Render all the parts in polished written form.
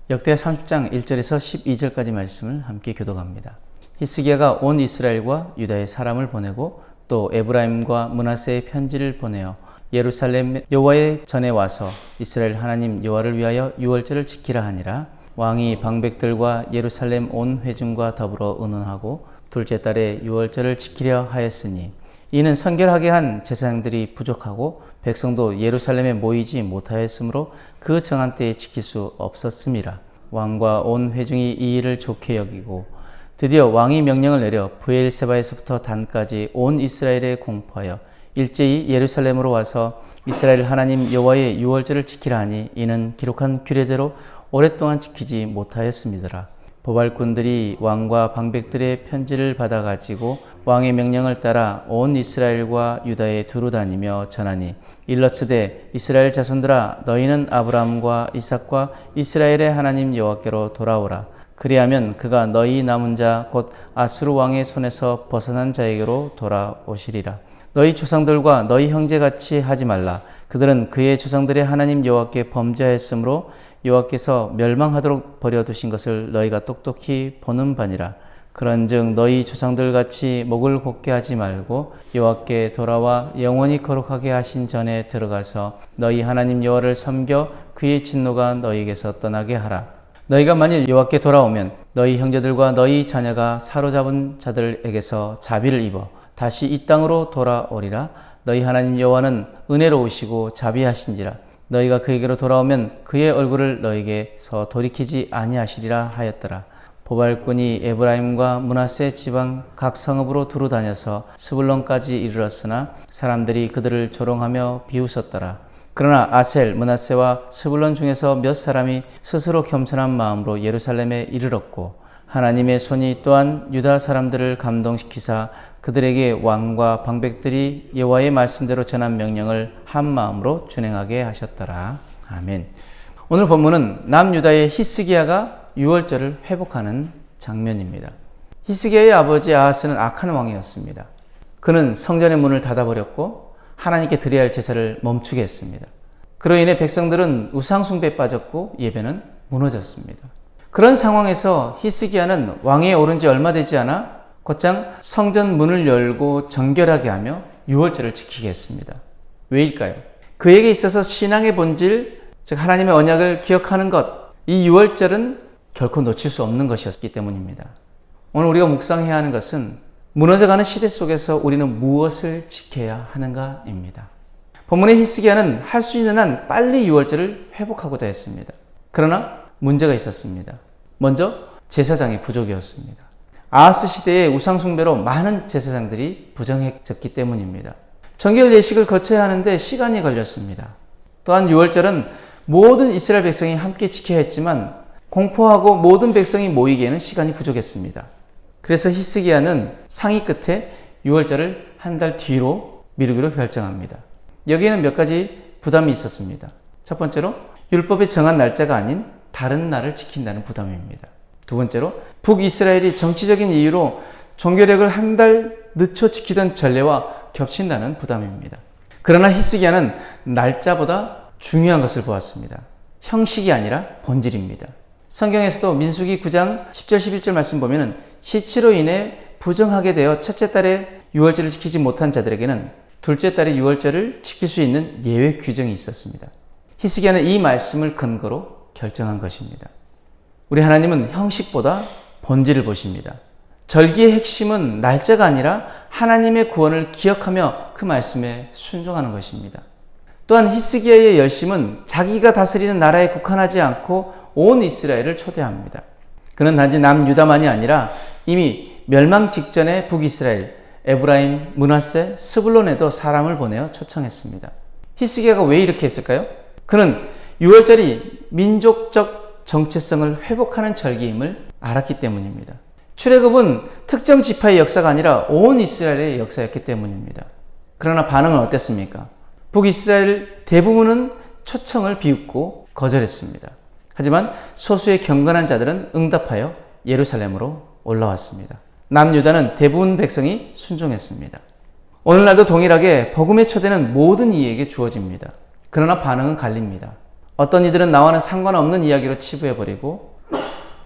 역대하 30장 1절에서 12절까지 말씀을 함께 교독합니다. 히스기야가 온 이스라엘과 유다의 사람을 보내고 또 에브라임과 므낫세의 편지를 보내어 예루살렘 여호와의 전에 와서 이스라엘 하나님 여호와를 위하여 유월절을 지키라 하니라. 왕이 방백들과 예루살렘 온 회중과 더불어 의논하고 둘째 달에 유월절을 지키려 하였으니 이는 성결하게 한 제사장들이 부족하고 백성도 예루살렘에 모이지 못하였으므로 그 정한 때에 지킬 수 없었음이라. 왕과 온 회중이 이 일을 좋게 여기고 드디어 왕이 명령을 내려 브엘세바에서부터 단까지 온 이스라엘에 공포하여 일제히 예루살렘으로 와서 이스라엘 하나님 여호와의 유월절을 지키라 하니 이는 기록한 규례대로 오랫동안 지키지 못하였음이더라. 보발꾼들이 왕과 방백들의 편지를 받아가지고 왕의 명령을 따라 온 이스라엘과 유다에 두루 다니며 전하니 일러스되 이스라엘 자손들아 너희는 아브라함과 이삭과 이스라엘의 하나님 여호와께로 돌아오라. 그리하면 그가 너희 남은 자 곧 아수르 왕의 손에서 벗어난 자에게로 돌아오시리라. 너희 조상들과 너희 형제같이 하지 말라. 그들은 그의 조상들의 하나님 여호와께 범죄하였으므로 여호와께서 멸망하도록 버려두신 것을 너희가 똑똑히 보는 바니라. 그런즉 너희 조상들같이 목을 곧게 하지 말고 여호와께 돌아와 영원히 거룩하게 하신 전에 들어가서 너희 하나님 여호와를 섬겨 그의 진노가 너희에게서 떠나게 하라. 너희가 만일 여호와께 돌아오면 너희 형제들과 너희 자녀가 사로잡은 자들에게서 자비를 입어 다시 이 땅으로 돌아오리라. 너희 하나님 여호와는 은혜로우시고 자비하신지라. 너희가 그에게로 돌아오면 그의 얼굴을 너희에게서 돌이키지 아니하시리라 하였더라. 보발꾼이 에브라임과 므낫세 지방 각 성읍으로 두루 다녀서 스불론까지 이르렀으나 사람들이 그들을 조롱하며 비웃었더라. 그러나 아셀, 므낫세와 스불론 중에서 몇 사람이 스스로 겸손한 마음으로 예루살렘에 이르렀고 하나님의 손이 또한 유다 사람들을 감동시키사 그들에게 왕과 방백들이 여호와의 말씀대로 전한 명령을 한 마음으로 준행하게 하셨더라. 아멘. 오늘 본문은 남유다의 히스기야가 유월절을 회복하는 장면입니다. 히스기야의 아버지 아하스는 악한 왕이었습니다. 그는 성전의 문을 닫아버렸고 하나님께 드려야 할 제사를 멈추게 했습니다. 그로 인해 백성들은 우상 숭배에 빠졌고 예배는 무너졌습니다. 그런 상황에서 히스기야는 왕위에 오른 지 얼마 되지 않아 곧장 성전 문을 열고 정결하게 하며 유월절을 지키게 했습니다. 왜일까요? 그에게 있어서 신앙의 본질, 즉 하나님의 언약을 기억하는 것, 이 유월절은 결코 놓칠 수 없는 것이었기 때문입니다. 오늘 우리가 묵상해야 하는 것은 무너져가는 시대 속에서 우리는 무엇을 지켜야 하는가입니다. 본문의 히스기야는 할 수 있는 한 빨리 유월절을 회복하고자 했습니다. 그러나 문제가 있었습니다. 먼저 제사장이 부족이었습니다. 아하스 시대의 우상 숭배로 많은 제사장들이 부정해졌기 때문입니다. 정결 예식을 거쳐야 하는데 시간이 걸렸습니다. 또한 유월절은 모든 이스라엘 백성이 함께 지켜야 했지만 공포하고 모든 백성이 모이기에는 시간이 부족했습니다. 그래서 히스기야는 상의 끝에 유월절을 한 달 뒤로 미루기로 결정합니다. 여기에는 몇 가지 부담이 있었습니다. 첫 번째로 율법에 정한 날짜가 아닌 다른 날을 지킨다는 부담입니다. 두 번째로 북이스라엘이 정치적인 이유로 종교력을 한 달 늦춰 지키던 전례와 겹친다는 부담입니다. 그러나 히스기야는 날짜보다 중요한 것을 보았습니다. 형식이 아니라 본질입니다. 성경에서도 민수기 9장 10절 11절 말씀 보면은 시치로 인해 부정하게 되어 첫째 달에 유월절을 지키지 못한 자들에게는 둘째 달에 유월절을 지킬 수 있는 예외 규정이 있었습니다. 히스기야는 이 말씀을 근거로 결정한 것입니다. 우리 하나님은 형식보다 본질을 보십니다. 절기의 핵심은 날짜가 아니라 하나님의 구원을 기억하며 그 말씀에 순종하는 것입니다. 또한 히스기야의 열심은 자기가 다스리는 나라에 국한하지 않고 온 이스라엘을 초대합니다. 그는 단지 남유다만이 아니라 이미 멸망 직전에 북이스라엘, 에브라임, 므낫세, 스불론에도 사람을 보내어 초청했습니다. 히스기야가 왜 이렇게 했을까요? 그는 유월절이 민족적 정체성을 회복하는 절기임을 알았기 때문입니다. 출애굽은 특정 지파의 역사가 아니라 온 이스라엘의 역사였기 때문입니다. 그러나 반응은 어땠습니까? 북이스라엘 대부분은 초청을 비웃고 거절했습니다. 하지만 소수의 경건한 자들은 응답하여 예루살렘으로 올라왔습니다. 남유다는 대부분 백성이 순종했습니다. 오늘날도 동일하게 복음의 초대는 모든 이에게 주어집니다. 그러나 반응은 갈립니다. 어떤 이들은 나와는 상관없는 이야기로 치부해버리고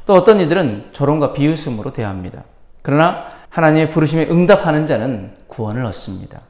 또 어떤 이들은 조롱과 비웃음으로 대합니다. 그러나 하나님의 부르심에 응답하는 자는 구원을 얻습니다.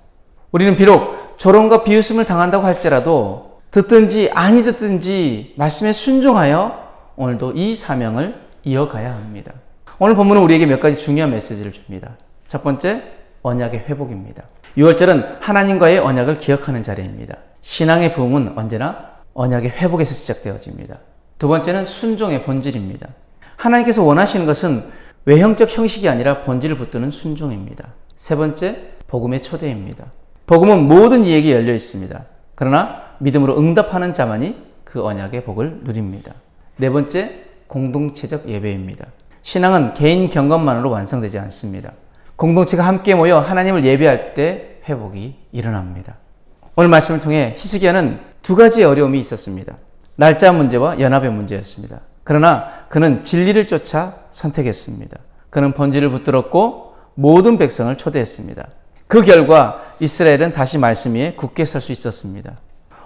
우리는 비록 조롱과 비웃음을 당한다고 할지라도 듣든지 아니 듣든지 말씀에 순종하여 오늘도 이 사명을 이어가야 합니다. 오늘 본문은 우리에게 몇 가지 중요한 메시지를 줍니다. 첫 번째, 언약의 회복입니다. 6월절은 하나님과의 언약을 기억하는 자리입니다. 신앙의 부흥은 언제나 언약의 회복에서 시작되어집니다. 두 번째는 순종의 본질입니다. 하나님께서 원하시는 것은 외형적 형식이 아니라 본질을 붙드는 순종입니다. 세 번째, 복음의 초대입니다. 복음은 모든 이에게 열려 있습니다. 그러나 믿음으로 응답하는 자만이 그 언약의 복을 누립니다. 네 번째, 공동체적 예배입니다. 신앙은 개인 경건만으로 완성되지 않습니다. 공동체가 함께 모여 하나님을 예배할 때 회복이 일어납니다. 오늘 말씀을 통해 히스기야는 두 가지의 어려움이 있었습니다. 날짜 문제와 연합의 문제였습니다. 그러나 그는 진리를 쫓아 선택했습니다. 그는 본질을 붙들었고 모든 백성을 초대했습니다. 그 결과 이스라엘은 다시 말씀 위에 굳게 설 수 있었습니다.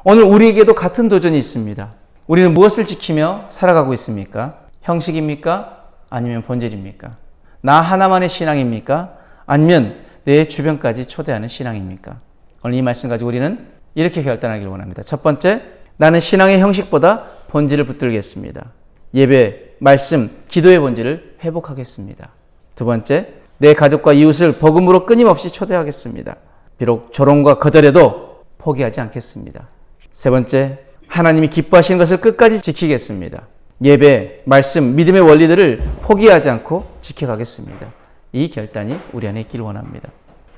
오늘 우리에게도 같은 도전이 있습니다. 우리는 무엇을 지키며 살아가고 있습니까? 형식입니까? 아니면 본질입니까? 나 하나만의 신앙입니까? 아니면 내 주변까지 초대하는 신앙입니까? 오늘 이 말씀 가지고 우리는 이렇게 결단하기를 원합니다. 첫 번째, 나는 신앙의 형식보다 본질을 붙들겠습니다. 예배, 말씀, 기도의 본질을 회복하겠습니다. 두 번째, 내 가족과 이웃을 복음으로 끊임없이 초대하겠습니다. 비록 조롱과 거절해도 포기하지 않겠습니다. 세 번째, 하나님이 기뻐하시는 것을 끝까지 지키겠습니다. 예배, 말씀, 믿음의 원리들을 포기하지 않고 지켜가겠습니다. 이 결단이 우리 안에 있기를 원합니다.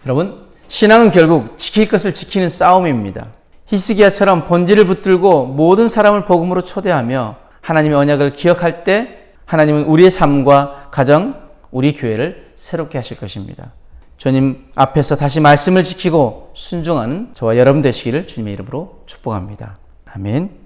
여러분, 신앙은 결국 지킬 것을 지키는 싸움입니다. 히스기야처럼 본질을 붙들고 모든 사람을 복음으로 초대하며 하나님의 언약을 기억할 때 하나님은 우리의 삶과 가정, 우리 교회를 새롭게 하실 것입니다. 주님 앞에서 다시 말씀을 지키고 순종하는 저와 여러분 되시기를 주님의 이름으로 축복합니다. 아멘.